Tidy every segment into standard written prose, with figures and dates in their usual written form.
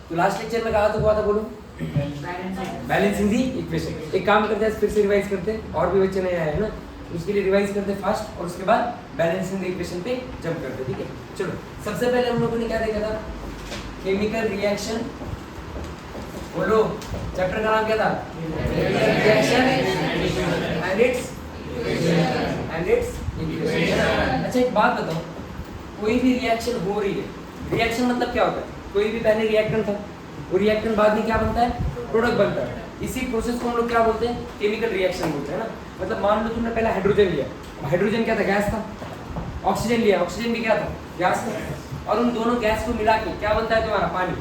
तो last lecture में कहा तो हुआ था, बोलो बैलेंसिंग दी इक्वेशन। एक काम करते हैं, फिर से रिवाइज करते हैं, और भी बच्चे नए आए हैं ना, उसके लिए रिवाइज करते हैं फास्ट, और उसके बाद बैलेंसिंग द इक्वेशन पे जंप करते हैं, ठीक है। चलो सबसे पहले हम लोगों ने क्या देखा था, केमिकल रिएक्शन, बोलो चैप्टर का नाम क्या था, रिएक्शन एंड इट्स इक्वेशन। अच्छा एक बात बताओ, कोई भी रिएक्शन हो रही है, रिएक्शन मतलब क्या होता है, कोई भी पहले रिएक्टेंट था, वो रिएक्टेंट बाद में क्या बनता है, प्रोडक्ट बनता है। इसी प्रोसेस को हम लोग क्या बोलते हैं, केमिकल रिएक्शन बोलते हैं ना। मतलब मान लो तुमने पहले हाइड्रोजन लिया, हाइड्रोजन क्या था, गैस था। ऑक्सीजन लिया, ऑक्सीजन भी क्या था, गैस था। और उन दोनों गैस को मिला के क्या बनता है तुम्हारा, पानी।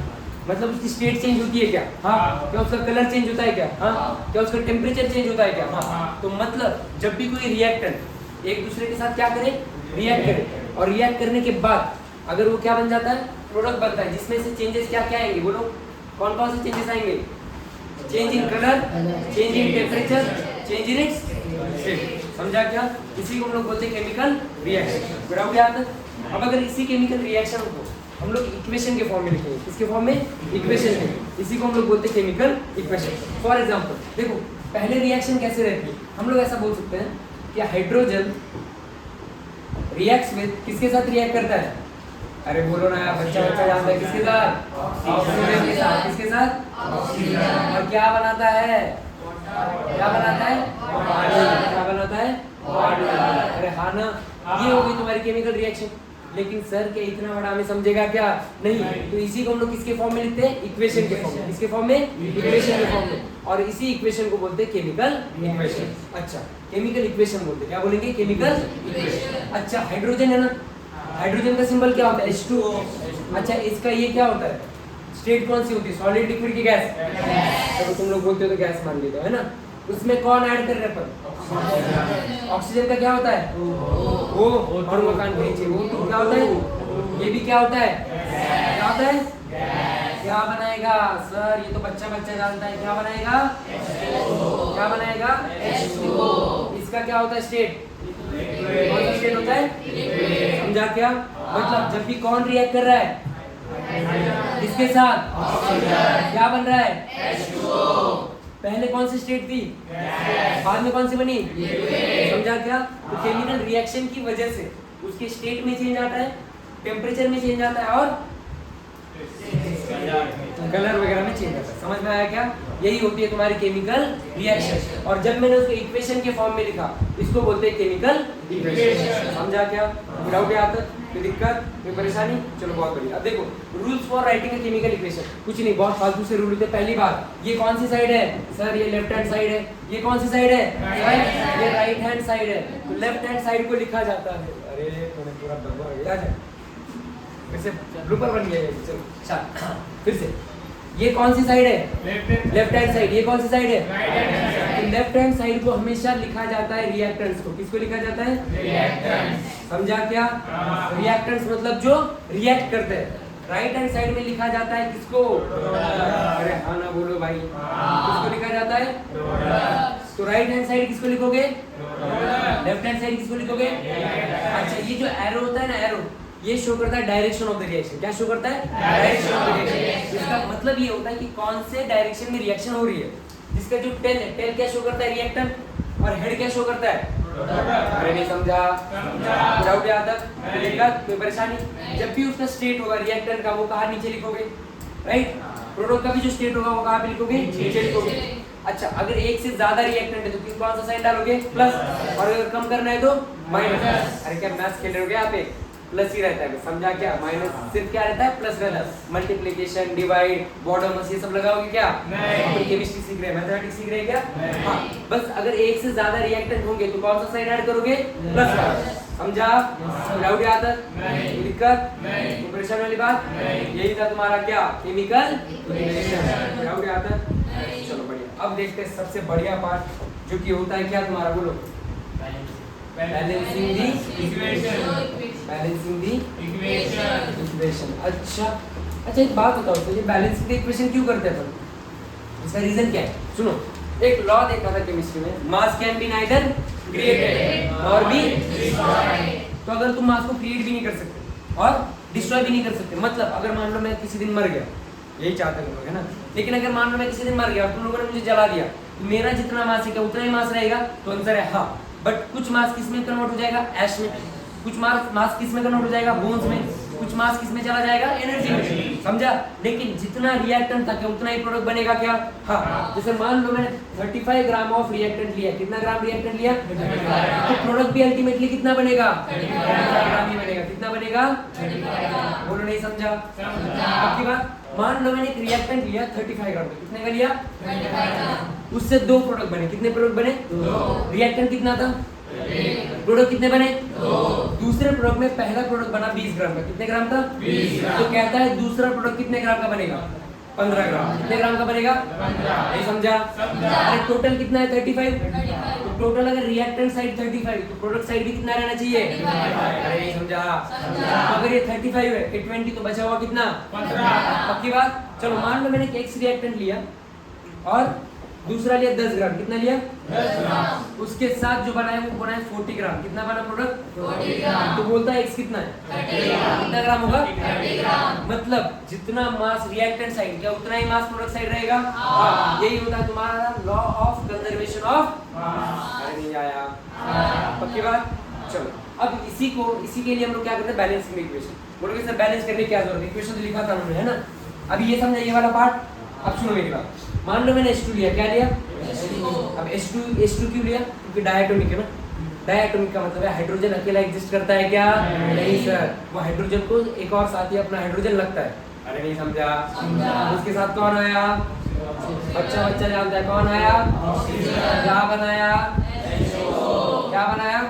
मतलब उसकी स्टेट चेंज होती है क्या, हाँ। क्या उसका कलर चेंज होता है क्या, हाँ। क्या उसका टेम्परेचर चेंज होता है क्या, हाँ। तो मतलब जब भी कोई रिएक्टेंट एक दूसरे के साथ क्या करे, रिएक्ट करे, और रिएक्ट करने के बाद अगर वो क्या बन जाता है, प्रोडक्ट बनता है, जिसमें से चेंजेस क्या क्या आएंगे, बोलो कौन कौन से चेंजेस आएंगे, change in colour, change in temperature, change in its state. समझा क्या, इसी को हम लोग बोलते हैं केमिकल रिएक्शन। ग्राफ क्या आता है। अब अगर इसी केमिकल रिएक्शन को हम लोग इक्वेशन के फॉर्म में लिखेंगे, किसके फॉर्म में, इक्वेशन में, इसी को हम लोग बोलते हैं केमिकल इक्वेशन। फॉर एग्जांपल देखो, पहले रिएक्शन कैसे रहती है, हम लोग ऐसा बोल सकते हैं कि हाइड्रोजन रिएक्ट्स विद, किसके साथ रिएक्ट करता है, अरे बोलो ना यार, बच्चा जानता है, किसके साथ, ऑक्सीजन के साथ। किसके साथ, ऑक्सीजन। और क्या बनाता है, क्या बनाता है, पानी। क्या बनाता है, वाटर। अरे हाँ ना, ये हो गई तुम्हारी केमिकल रिएक्शन। लेकिन सर क्या इतना बड़ा हमें समझेगा क्या, नहीं। तो इसी को हम लोग किसके फॉर्म में लिखते हैं, इक्वेशन के फॉर्म में। किसके फॉर्म में, इक्वेशन के फॉर्म में। और इसी इक्वेशन को बोलते हैं केमिकल इक्वेशन। अच्छा केमिकल इक्वेशन बोलते हैं, क्या बोलेंगे, केमिकल इक्वेशन। अच्छा हाइड्रोजन है ना, हाइड्रोजन का सिंबल क्या होता है, H2O। अच्छा इसका ये क्या होता है, स्टेट कौन सी होती है, सॉलिड, लिक्विड की गैस। तो तुम लोग बोलते हो तो गैस मान लेते हो, है ना। उसमें कौन ऐड कर रहे हैं, ऑक्सीजन का क्या होता है, O। और मकान के नीचे O2 क्या होता है, ये भी क्या होता है, क्या होता है, क्या बनाएगा सर, ये तो बच्चा जानता है, क्या बनाएगा, क्या बनाएगा, H2O। इसका क्या होता है, स्टेट, कौन सा स्टेट होता है, समझा क्या। मतलब जब भी कौन रिएक्ट कर रहा है, किसके साथ, क्या बन रहा है, H2O। पहले कौन सी स्टेट थी, बाद में कौन सी बनी, समझा क्या। तो केमिकल रिएक्शन की वजह से उसके स्टेट में चेंज आता है, टेम्परेचर में चेंज आता है, और कलर वगैरह में चेंज आता है। समझ में आया क्या, यही होती है तुम्हारी केमिकल रिएक्शन। और जब मैंने उसको इक्वेशन के फॉर्म में लिखा, इसको बोलते हैं केमिकल इक्वेशन। समझा क्या, डाउट है आता, कोई दिक्कत, कोई परेशानी, चलो बहुत बढ़िया। अब देखो rules for writing a chemical equation, कुछ नहीं, बहुत फालतू से रूल होते। पहली बात, ये कौन सी साइड है सर, ये लेफ्ट हैंड साइड है। ये कौन सी साइड है, ये राइट हैंड साइड है। तो लेफ्ट हैंड साइड को लिखा जाता है, अरे मैंने पूरा डब्बा गया है, फिर से ब्लूपर बन गया, चलो अच्छा फिर से। ये कौन सी साइड है, लेफ्ट हैंड साइड। ये कौन सी साइड है, right hand side. Left hand side को हमेशा लिखा जाता है रिएक्टेंट्स को, किसको लिखा जाता है, रिएक्टेंट्स। समझा क्या, रिएक्टेंट्स मतलब जो रिएक्ट करते हैं। राइट हैंड साइड में लिखा जाता है किसको, अरे हाँ ना बोलो भाई, किसको लिखा जाता है, तो राइट हैंड साइड किसको लिखोगे, लेफ्ट हैंड साइड किसको लिखोगे। अच्छा ये जो एरो होता है ना, एरो ये शो करता है डायरेक्शन ऑफ द रिएक्शन। क्या शो करता है, डायरेक्शन ऑफ द रिएक्शन। इसका मतलब ये होता है कि कौन से डायरेक्शन में रिएक्शन हो रही है। जिसका जो टेल है, टेल क्या शो करता है, रिएक्टेंट, और हेड क्या शो करता है, अरे नहीं समझा, डाउट आता कोई परेशानी। जब भी उसका स्टेट होगा रिएक्टेंट का, वो कहाँ नीचे लिखोगे, राइट। प्रोडक्ट का भी जो स्टेट होगा वो कहाँ पे लिखोगे, नीचे लिखोगे। अच्छा अगर एक से ज्यादा रिएक्टेंट है तो किस कौन सा साइन डालोगे, प्लस, और अगर कम करना है तो माइनस। अरे क्या मैथ्स खेल रहे हो क्या, यहाँ पे प्लस ही रहता है, समझा क्या। माइनस सिर्फ क्या रहता है, प्लस रहता है। मल्टीप्लिकेशन, डिवाइड, बॉर्डर ये सब लगाओगे क्या, नहीं। केमिस्ट्री सीख रहे हैं, मैथमेटिक्स सीख रहे हैं क्या, हाँ। बस अगर एक से ज्यादा रिएक्टेंट होंगे तो कौन सा साइन ऐड करोगे, प्लस वाला। समझा, डाउट आता, दिक्कत, कोई परेशानी वाली बात, यही था तुम्हारा क्या, केमिकल रिएक्शन। डाउट आता, चलो बढ़िया। अब देखते हैं सबसे बढ़िया पार्ट, जो कि होता है क्या तुम्हारा, बोलो, balancing the equation. Balancing the equation. अच्छा एक बात बताओ, तो ये बैलेंसिंग दी इक्वेशन क्यों करते हैं अपन, इसका रीजन क्या है। सुनो, एक लॉ देखा था केमिस्ट्री में, मास कैन बी नाइदर क्रिएटेड और बी डिस्ट्रॉयड। तो अगर तुम मास को क्रिएट भी नहीं कर सकते और डिस्ट्रॉय भी नहीं कर सकते, मतलब अगर मान लो मैं किसी दिन मर गया, यही चाहते हैं लोग, है ना। लेकिन अगर मान लो मैं किसी दिन मर गया, तुम लोगों ने मुझे जला दिया, तो मेरा जितना मास है क्या उतना ही मास रहेगा? तो आंसर है हाँ। बट कुछ मास किस में कन्वर्ट हो जाएगा? ऐश में। कुछ मास किस में कन्वर्ट हो जाएगा? बोन्स में। कुछ मास किस में चला जाएगा? एनर्जी में, समझा। लेकिन जितना रिएक्टेंट था क्या उतना ही प्रोडक्ट बनेगा क्या? हाँ। जैसे मान लो मैंने 35 ग्राम ऑफ रिएक्टेंट लिया, कितना ग्राम रिएक्टेंट लिया? तो प्रोडक्ट भी अल्टीमेटली कितना बनेगा? 35 ग्राम ही बनेगा। कितना बनेगा? बोलो, नहीं समझा? आपकी बात। मान लो मैंने एक रिएक्टेंट लिया 35 ग्राम का, कितने का लिया? 35। उससे 2 प्रोडक्ट बने। कितने प्रोडक्ट बने? 2। रिएक्टेंट कितना था? प्रोडक्ट कितने बने? 2। दूसरे प्रोडक्ट में पहला प्रोडक्ट बना 20 ग्राम का। कितने ग्राम था? 20 ग्राम। तो कहता है दूसरा प्रोडक्ट कितने ग्राम का बनेगा? 15 ग्राम। कितने ग्राम का बनेगा? 15। नहीं समझा? अरे टोटल कितना है? 35। तो टोटल अगर रिएक्टेंट साइड 35 तो प्रोडक्ट साइड भी कितना रहना चाहिए? अरे नहीं समझा? अगर ये 35 है, ये 20 तो बचा हुआ कितना? 15। पक्की बात। चलो मान लो मैंने एक रिएक्टेंट लिया और दूसरा लिया 10 ग्राम। कितना लिया? 10 ग्राम। उसके साथ जो बनाया वो बनाया 40 ग्राम। कितना बना प्रोडक्ट? 40 ग्राम। तो बोलता है x कितना है? 30 ग्राम। कितना ग्राम होगा? 30 ग्राम। मतलब जितना मास रिएक्टेंट साइड क्या उतना ही मास प्रोडक्ट साइड रहेगा। हाँ। यही होता है तुम्हारा law of conservation of mass. अरे नहीं आया? पक्की बात। चलो अब इसी के लिए हम लोग क्या करते हैं? Balancing equation. बोलोगे सर बैलेंस करने की क्या जरूरत है? इक्वेशन तो लिखा था हमने, है ना। अभी ये समझा ये वाला पार्ट। अब सुनो मेरी बात। मान लो मैंने H2 लिया, क्या लिया? H2। अब H2 क्यों लिया? क्योंकि डायटोमिक है ना। डायटोमिक का मतलब है हाइड्रोजन अकेला एग्जिस्ट करता है क्या? नहीं सर, वो हाइड्रोजन को एक और साथी अपना हाइड्रोजन लगता है। अरे नहीं समझा? उसके साथ कौन आया? बच्चा जानता है कौन आया? क्या बनाया? क्या बनाया?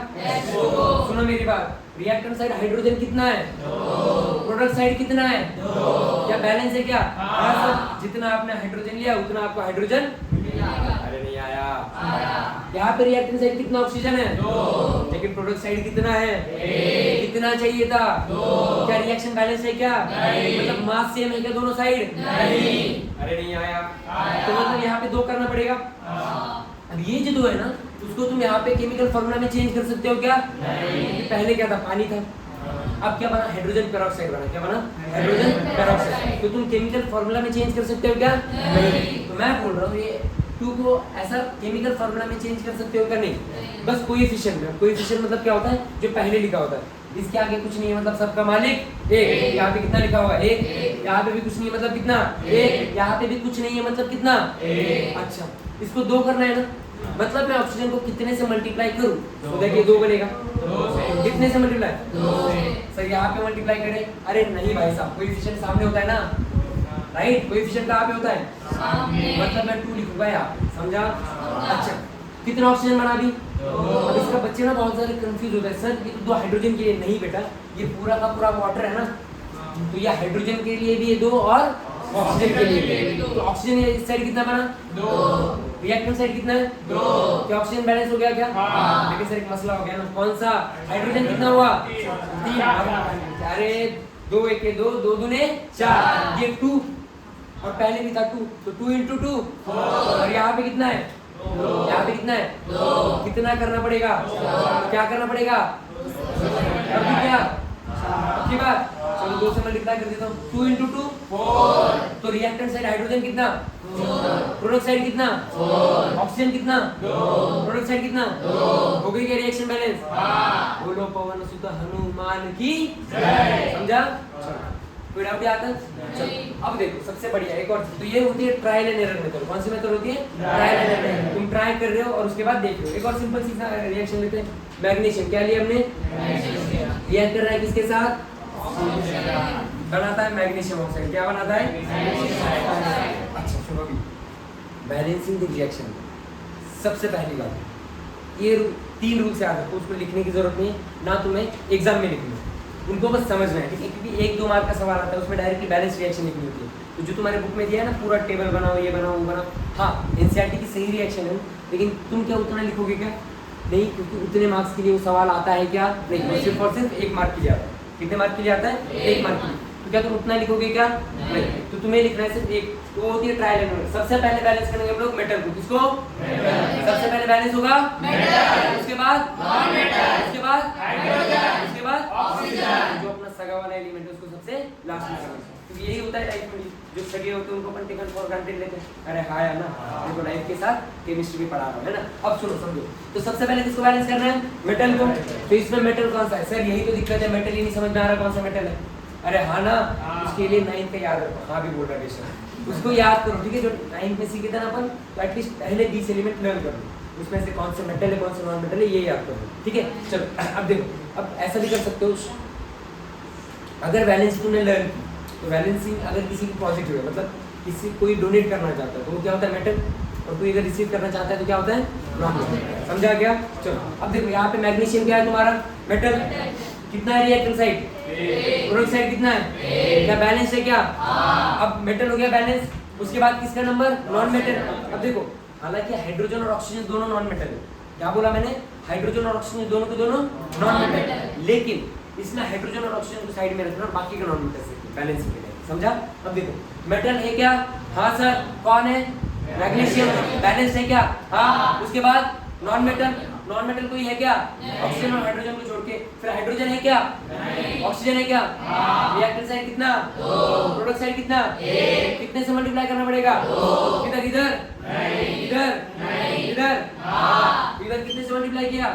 सुनो मेरी बात। रिएक्टेंट साइड हाइड्रोजन कितना है? 2। प्रोडक्ट साइड कितना है? 2। क्या बैलेंस है क्या? हाँ सर। जितना आपने हाइड्रोजन लिया उतना आपको हाइड्रोजन मिला। अरे नहीं आया? यहाँ पे रिएक्टेंट साइड कितना ऑक्सीजन है? 2। लेकिन प्रोडक्ट साइड कितना है? 1। कितना चाहिए था? 2। क्या रिएक्शन बैलेंस है क्या? नहीं। मतलब मास सेम है क्या दोनों साइड? नहीं। अरे नहीं आया? तो मतलब यहाँ पे 2 करना पड़ेगा। अब ये जो 2 है ना उसको तुम यहाँ पे केमिकल फॉर्मूला में चेंज कर सकते हो क्या? नहीं। पहले क्या था? पानी था। अब क्या बना? हाइड्रोजन पेरोक्साइड बना। क्या बना? Hydrogen peroxide. तो तुम केमिकल फॉर्मूला में चेंज कर सकते हो क्या? नहीं। तो मैं बोल रहा हूँ ये 2 को ऐसा केमिकल फॉर्मूला में चेंज कर सकते हो क्या? नहीं। बस कोएफिशिएंट में। कोएफिशिएंट मतलब क्या होता है? जो पहले लिखा होता है। इसके आगे कुछ नहीं है, मतलब सबका मालिक 1। यहाँ पे कितना लिखा हुआ है? 1। यहाँ पे भी कुछ नहीं है, मतलब कितना? 1। यहाँ पे भी कुछ नहीं है, मतलब कितना? 1। अच्छा, इसको 2 करना है ना। मतलब मैं ऑक्सीजन को कितने से मल्टीप्लाई करूं तो देखिए 2 बनेगा। 2 से। कितने से मल्टीप्लाई? 2 से। सर यहाँ पे मल्टीप्लाई करें? अरे नहीं भाई साहब, कोएफिशिएंट सामने होता है ना, राइट। कोएफिशिएंट कहाँ पे होता है? सामने। मतलब मैं 2 लिखूंगा यहाँ, समझा? अच्छा, कितना ऑक्सीजन बना अभी? 2। अब इसका बच्चे ना बहुत सारे कंफ्यूज होता है, सर ये तो 2 हाइड्रोजन के लिए। नहीं बेटा, ये पूरा का पूरा वाटर है ना, तो ये हाइड्रोजन के लिए भी 2 और ऑक्सीजन के लिए भी। तो ऑक्सीजन इस साइड कितना बना? 2। रिएक्टेंट साइड कितना है? 2। क्या ऑक्सीजन बैलेंस हो गया क्या? हाँ। लेकिन सर एक मसला हो गया ना। कौन सा? हाइड्रोजन कितना हुआ? 3। अरे 2 1 2, 2 दूने 4। ये 2 और पहले भी था 2, तो 2 × 2 4। और यहाँ पे कितना है? 2। यहाँ पे कितना है? 2। कितना करना पड़ेगा? क्या करना पड़ेगा? अभी क्या? अच्छी बात। चलो 2 से मल्टीप्लाई कर देता हूँ। 2 × 2 4। तो रिएक्टेंट साइड हाइड्रोजन कितना? 4। प्रोडक्ट साइड कितना? 4। ऑक्सीजन कितना? 2। प्रोडक्ट साइड कितना? 2। हो गई क्या रिएक्शन बैलेंस? हाँ। बोलो पवन सुत हनुमान की जय। समझा? कोई डाउट आता है? चलो अब देखो सबसे बढ़िया एक और, तो ये होती है ट्रायल एंड एरर मेथड। कौन सी मेथड होती है? Trial and error. तुम ट्राई कर रहे हो और उसके बाद देख रहे हो। एक और सिंपल सी रिएक्शन लेते हैं। मैग्नीशियम क्या लिया हमने? रिएक्ट कर रहा है किसके साथ? बनाता है मैग्नीशियम ऑक्साइड। क्या बनाता है? अच्छा सुनो अभी, बैलेंसिंग द रिएक्शन। सबसे पहली बात ये 3 रूल से याद रखो, उसको लिखने की जरूरत नहीं है ना, तुम्हें एग्जाम में लिखना है, उनको बस समझना है, ठीक है? क्योंकि 1-2 मार्क का सवाल आता है, उसमें डायरेक्टली बैलेंस रिएक्शन लिखनी होती है। तो जो तुम्हारे बुक में दिया है ना पूरा टेबल बनाओ, ये बनाओ, वो बनाओ, हाँ एनसीईआरटी की सही रिएक्शन है, लेकिन तुम क्या उतना लिखोगे क्या? नहीं, क्योंकि उतने मार्क्स के लिए वो सवाल आता है क्या? नहीं, सिर्फ और सिर्फ 1 मार्क के लिए आता है। कितने मार्क के लिए आता है? 1 मार्क के लिए। तो क्या तुम उतना लिखोगे क्या? नहीं। तो तुम्हें लिखना है सिर्फ 1। तो वो होती है ट्रायल एंड एरर। सबसे पहले बैलेंस करेंगे हम लोग मेटल को। किसको? सबसे पहले बैलेंस होगा मेटल, उसके बाद नॉन मेटल, उसके बाद हाइड्रोजन, उसके बाद ऑक्सीजन। जो अपना सगा वाला एलिमेंट है उसको सबसे लास्ट में करेंगे। तो यही होता है लाइफ में, जो सगे होते हैं उनको अपन टेकन फॉर ग्रांटेड लेते हैं, अरे हाँ यार ना, देखो लाइफ के साथ केमिस्ट्री भी पढ़ा रहा हूँ, है ना। अब सुनो समझो, तो सबसे पहले किसको बैलेंस करना है, मेटल को। तो इसमें मेटल कौन सा है सर, यही तो दिक्कत है, मेटल ही नहीं समझ में आ रहा कौन सा मेटल है। अरे हाँ ना, उसके लिए 9th का याद रखो, हाँ भी बोल रहा है, उसको याद करो, ठीक है। जो 9th में सीखे थे ना अपन, तो एटलीस्ट पहले 20 एलिमेंट लर्न कर लो, उसमें से कौन से मेटल है कौन से नॉन मेटल है ये याद करो, ठीक है। चलो अब देखो, अब ऐसा भी कर सकते हो, अगर वैलेंसी तूने लर्न की, तो वैलेंसी अगर किसी की पॉजिटिव है, मतलब किसी कोई डोनेट करना चाहता है तो वो क्या होता है, मेटल, और कोई अगर रिसीव करना चाहता है तो क्या होता है, नॉन मेटल। समझा क्या। चलो अब देखो, यहाँ पे मैग्नीशियम क्या है तुम्हारा, मेटल, कितना है रिएक्टेंट साइड, प्रोडक्ट साइड कितना है, क्या बैलेंस है क्या, अब मेटल हो गया बैलेंस। उसके बाद किसका नंबर, नॉन मेटल। अब देखो, हालांकि हाइड्रोजन और ऑक्सीजन दोनों नॉन मेटल है, क्या बोला मैंने, हाइड्रोजन और ऑक्सीजन दोनों के दोनों नॉन मेटल, लेकिन इसमें हाइड्रोजन और ऑक्सीजन को साइड में रखना और बाकी का नॉन मेटल से बैलेंस के लिए, समझा। अब देखो, मेटल है क्या, हाँ सर, कौन है, मैग्नीशियम, बैलेंस है क्या, हाँ। उसके बाद नॉन मेटल, नॉन मेटल कोई है क्या, ऑक्सीजन और हाइड्रोजन को छोड़ के, फिर हाइड्रोजन है क्या, ऑक्सीजन है क्या, रिएक्टेंट साइड कितना, प्रोडक्ट साइड कितना, कितने से मल्टीप्लाई करना पड़ेगा, किधर, इधर, इधर, इधर, इधर कितने से मल्टीप्लाई किया,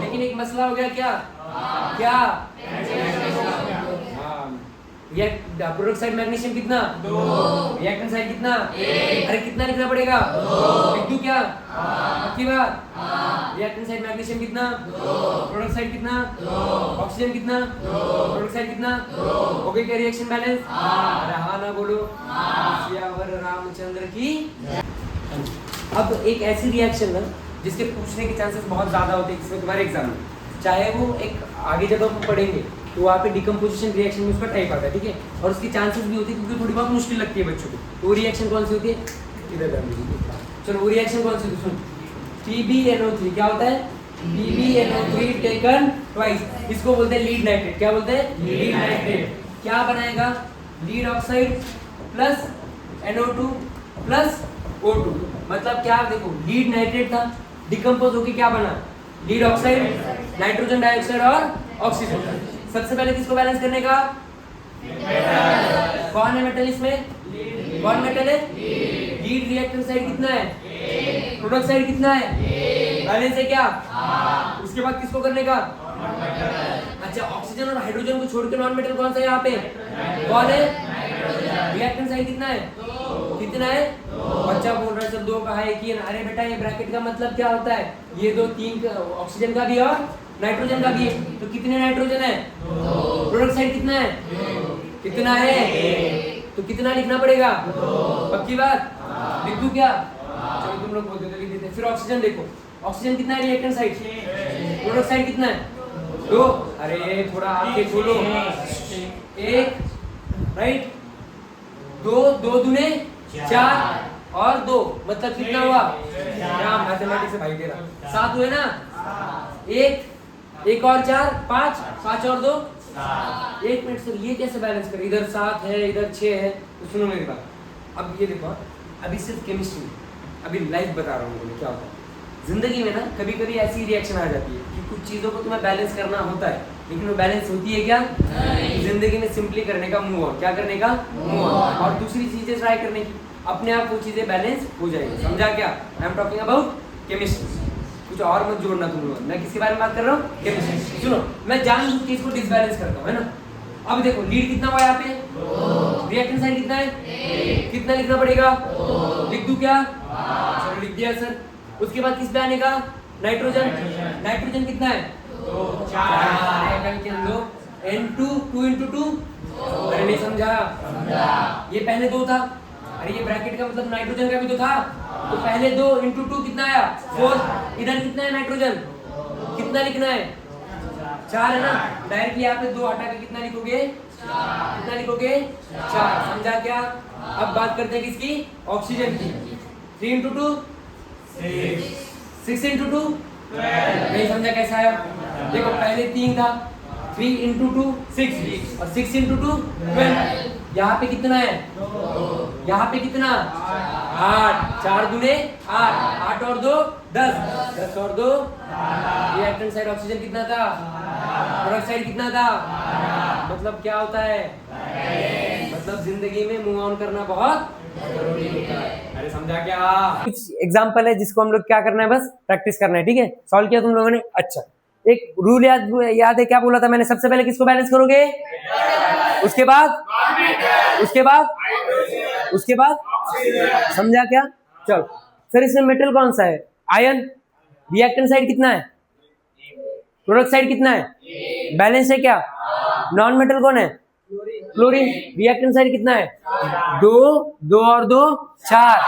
लेकिन एक मसला हो गया, क्या क्या, प्रोडक्ट साइड मैग्नीशियम कितना, रिएक्टेंट साइड कितना, अरे कितना लिखना पड़ेगा, लिख दूं क्या, पक्की बात, रिएक्टेंट साइड मैग्नीशियम कितना, प्रोडक्ट साइड कितना, ऑक्सीजन कितना, प्रोडक्ट साइड कितना, हो गई क्या रिएक्शन बैलेंस, अरे हाँ ना बोलो, सियावर रामचंद्र की। अब एक ऐसी रिएक्शन ना जिसके पूछने के चांसेस बहुत ज्यादा होते हैं इसमें तुम्हारे एग्जाम में, चाहे वो एक आगे जब हम पढ़ेंगे तो वहाँ पे डिकम्पोजिशन रिएक्शन में उसका टाइप आता है, ठीक है, और उसकी चांसेस भी होती है क्योंकि थोड़ी बहुत मुश्किल लगती है बच्चों को। तो वो रिएक्शन कौन सी होती है, इधर कर लीजिए, चलो वो रिएक्शन कौन सी होती है, सुन, PbNO3 क्या होता है, PbNO3 टेकन ट्वाइस, इसको बोलते हैं लीड नाइट्रेट, क्या बोलते हैं, लीड नाइट्रेट। क्या बनाएगा, lead oxide plus NO2 plus O2, मतलब क्या, देखो लीड नाइट्रेट था, डिकम्पोज होके क्या बना, लीड ऑक्साइड, नाइट्रोजन डाइऑक्साइड और ऑक्सीजन। सबसे पहले किसको बैलेंस करने का, कौन है मेटल इसमें, कौन मेटल है, लीड, रिएक्टेंट साइड कितना है, प्रोडक्ट साइड कितना है, बैलेंस है क्या, उसके बाद किसको करने का, अच्छा ऑक्सीजन और हाइड्रोजन को छोड़ के नॉन मेटल कौन सा है यहाँ पे, कौन है, रिएक्टेंट साइड कितना है, कितना है, बच्चा बोल रहा है सर 2 का है, 1 ही है ना, अरे बेटा ये ब्रैकेट का मतलब क्या होता है, ये 2 3 ऑक्सीजन का भी और नाइट्रोजन का भी है, तो कितने नाइट्रोजन है, प्रोडक्ट साइड कितना है, कितना है, तो कितना लिखना पड़ेगा, पक्की बात, लिख दूं क्या, चलो तुम लोग बोलते तो लिख देते। फिर ऑक्सीजन देखो, ऑक्सीजन कितना है रिएक्टेंट साइड, प्रोडक्ट साइड कितना है, 2, अरे थोड़ा आगे खोलो, 1 राइट, 2 2 दूने 4 और 2 मतलब कितना हुआ, क्या मैथमेटिक्स से भाई तेरा 7 हुए ना, 1 और 4 5, 5 और 2 1 मिनट सर ये कैसे बैलेंस करें, इधर 7 है इधर 6 है, तो सुनो मेरी बात, अब ये देखो, अभी सिर्फ केमिस्ट्री, अभी लाइफ बता रहा हूँ क्या होता है जिंदगी में ना, कभी कभी ऐसी रिएक्शन आ जाती है कि कुछ चीज़ों को तुम्हें बैलेंस करना होता है, लेकिन वो बैलेंस होती है क्या, जिंदगी में सिंपली करने का मूव ऑन, क्या करने का मूव ऑन, और दूसरी चीजें ट्राई करने की, अपने आप वो चीजें बैलेंस हो जाएगी, समझा क्या, I am talking about chemistry, कुछ और मत जोड़ना तुम लोग, मैं किसके बारे में बात कर रहा हूँ, केमिस्ट्री। सुनो मैं जानबूझ के इसको डिसबैलेंस करता हूँ, है ना। अब देखो लीड कितना हुआ यहाँ पे, रिएक्टेंट साइड कितना है, कितना लिखना पड़ेगा, लिख दूं क्या, चलो लिख दिया सर। उसके बाद किस पे आने का, नाइट्रोजन, नाइट्रोजन कितना है, 4, N2 2 into 2, अरे नहीं समझा, ये पहले 2 था, अरे ये ब्रैकेट का मतलब नाइट्रोजन का भी तो था, तो पहले 2 into 2 कितना आया 4, इधर कितना है नाइट्रोजन, कितना लिखना है 4 है ना, डायरेक्टली यहाँ पे 2 हटा के कितना लिखोगे, कितना लिखोगे 4, समझा क्या। अब बात करते हैं किसकी, ऑक्सीजन की, 3 into 2 6 into 2 नहीं समझा कैसा है, देखो पहले 3 था, 3 into 2 6 और 6 into 2 12, यहाँ पे कितना है, यहाँ पे कितना 8, 4 दूने 8, 8 और 2 10, 10 और 2, रिएक्टेंट साइड ऑक्सीजन कितना था, प्रोडक्ट साइड कितना था, मतलब क्या होता है, मतलब मतलब जिंदगी में मूव ऑन करना बहुत जरूरी होता है। अरे समझा क्या? कुछ एग्जांपल है जिसको हम लोग क्या करना है, बस प्रैक्टिस करना है। ठीक है, सॉल्व किया तुम लोगों ने? अच्छा, एक रूल याद है, क्या बोला था मैंने? सबसे पहले किसको बैलेंस करोगे? उसके बाद समझा क्या? चलो सर, इसमें मेटल कौन सा है? आयन। रिएक्टेंट साइड कितना है? प्रोडक्ट साइड कितना है? बैलेंस है क्या? नॉन मेटल कौन है? क्लोरीन। रिएक्टेंट साइड कितना है? 2 और 2 4।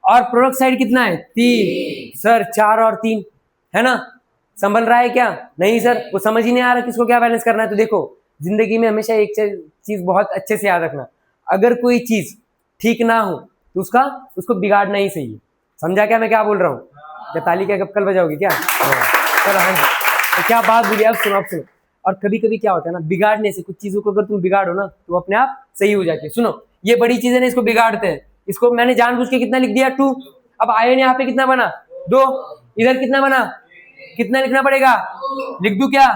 और प्रोडक्ट साइड कितना है? 3। सर 4 और 3 है ना? संभल रहा है क्या? नहीं सर, वो समझ ही नहीं आ रहा किसको क्या बैलेंस करना है। तो देखो, जिंदगी में हमेशा एक चीज बहुत अच्छे से याद रखना, अगर कोई चीज ठीक ना हो तो उसको बिगाड़ना ही सही है। समझा क्या मैं क्या बोल रहा हूँ? क्या ताली क्या कब कल बजाओगे क्या? चलो हाँ जी, तो क्या बात बोली? अब सुनो। और कभी कभी क्या होता है ना, बिगाड़ने से, कुछ चीजों को अगर तुम बिगाड़ो ना तो अपने आप सही हो जाती है। सुनो, ये बड़ी चीजें ना, इसको बिगाड़ते हैं। इसको मैंने जानबूझ के कितना लिख दिया? 2। अब आयन यहाँ पे कितना बना? 2। इधर कितना बना? कितना लिखना पड़ेगा? लिख दूं क्या?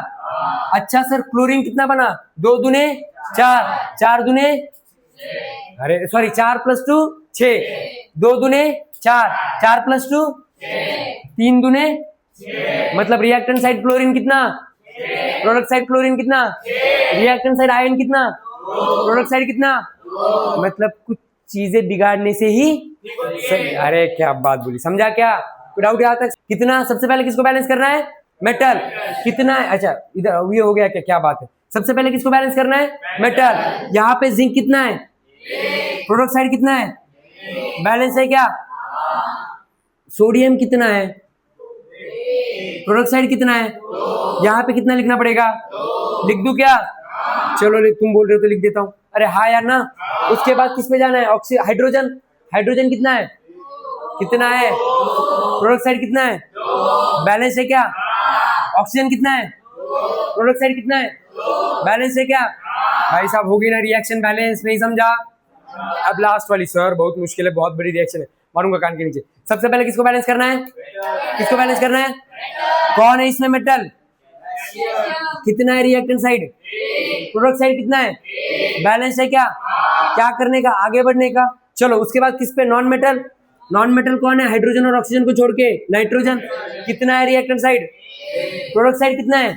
अच्छा सर, क्लोरीन कितना बना? 2 दूने 4, 4 दूने, अरे सॉरी, 4 + 2 6, 2 दूने 4, 4 + 2 3 दूने, मतलब रिएक्टेंट साइड क्लोरीन कितना? प्रोडक्ट साइड क्लोरीन कितना? रिएक्टेंट साइड आयन कितना? प्रोडक्ट साइड कितना? मतलब कुछ चीजें बिगाड़ने से ही सही। अरे क्या बात बोली, समझा क्या? कोई डाउट यहाँ तक? कितना? सबसे पहले किसको बैलेंस करना है? मेटल। कितना है? अच्छा, इधर ये हो गया क्या? क्या बात है? सबसे पहले किसको बैलेंस करना है? मेटल। यहाँ पे जिंक कितना है? प्रोडक्ट साइड कितना है? बैलेंस है क्या? सोडियम कितना है? प्रोडक्ट साइड कितना है? यहाँ पे कितना लिखना पड़ेगा? लिख दूं क्या? चलो तुम बोल रहे हो तो लिख देता हूँ। अरे हाँ यार ना। उसके बाद किस पे जाना है? हाइड्रोजन। हाइड्रोजन कितना है? कितना है? प्रोडक्ट साइड कितना है? बैलेंस है क्या? ऑक्सीजन कितना है? प्रोडक्ट साइड कितना है? बैलेंस है क्या? भाई साहब, होगी ना रिएक्शन बैलेंस? नहीं समझा? अब लास्ट वाली सर बहुत मुश्किल है, बहुत बड़ी रिएक्शन है, मारूंगा कान के नीचे। सबसे पहले किसको बैलेंस करना है? किसको बैलेंस करना है? कौन है इसमें मेटल? कितना है रिएक्टेंट साइड? प्रोडक्ट साइड कितना है? बैलेंस है क्या? क्या करने का? आगे बढ़ने का। चलो उसके बाद किस पे? Non metal. नॉन मेटल कौन है? हाइड्रोजन और ऑक्सीजन को छोड़ के नाइट्रोजन। कितना है रिएक्टेंट साइड? प्रोडक्ट साइड कितना है?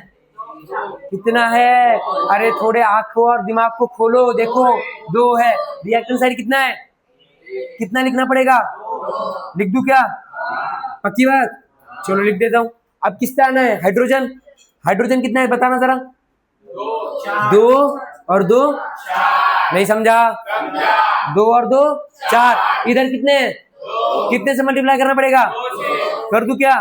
कितना है? अरे थोड़े आंखों और दिमाग को खोलो, देखो 2 है। रिएक्टेंट साइड कितना है? कितना लिखना पड़ेगा? लिख दूं क्या? पक्की बात? चलो लिख देता हूं। अब किस पे आना है? हाइड्रोजन। हाइड्रोजन कितना है बताना जरा? 2 और 2 नहीं समझा? 2 और 2 4। इधर कितने हैं? कितने से मल्टीप्लाई करना पड़ेगा? कर दूं क्या?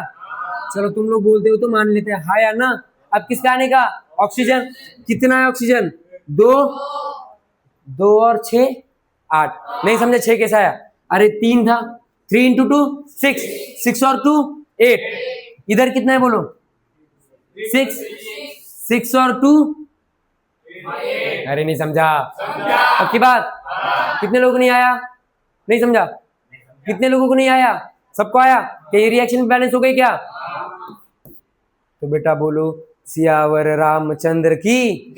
चलो तुम लोग बोलते हो तो मान लेते हैं, हाँ यार ना। अब किसका आने का? ऑक्सीजन। कितना है ऑक्सीजन? 2 और 6 8। नहीं समझे? 6 कैसा आया? अरे 3 था। 3 × 2 6, 6 और 2 8। इधर कितना है बोलो? 6, 6 और 2। अरे नहीं समझा? पक्की बात? कितने लोगों को नहीं आया? नहीं समझा? कितने लोगों को नहीं आया? सबको आया? क्या ये रिएक्शन बैलेंस हो गई क्या? तो बेटा बोलो सियावर रामचंद्र की।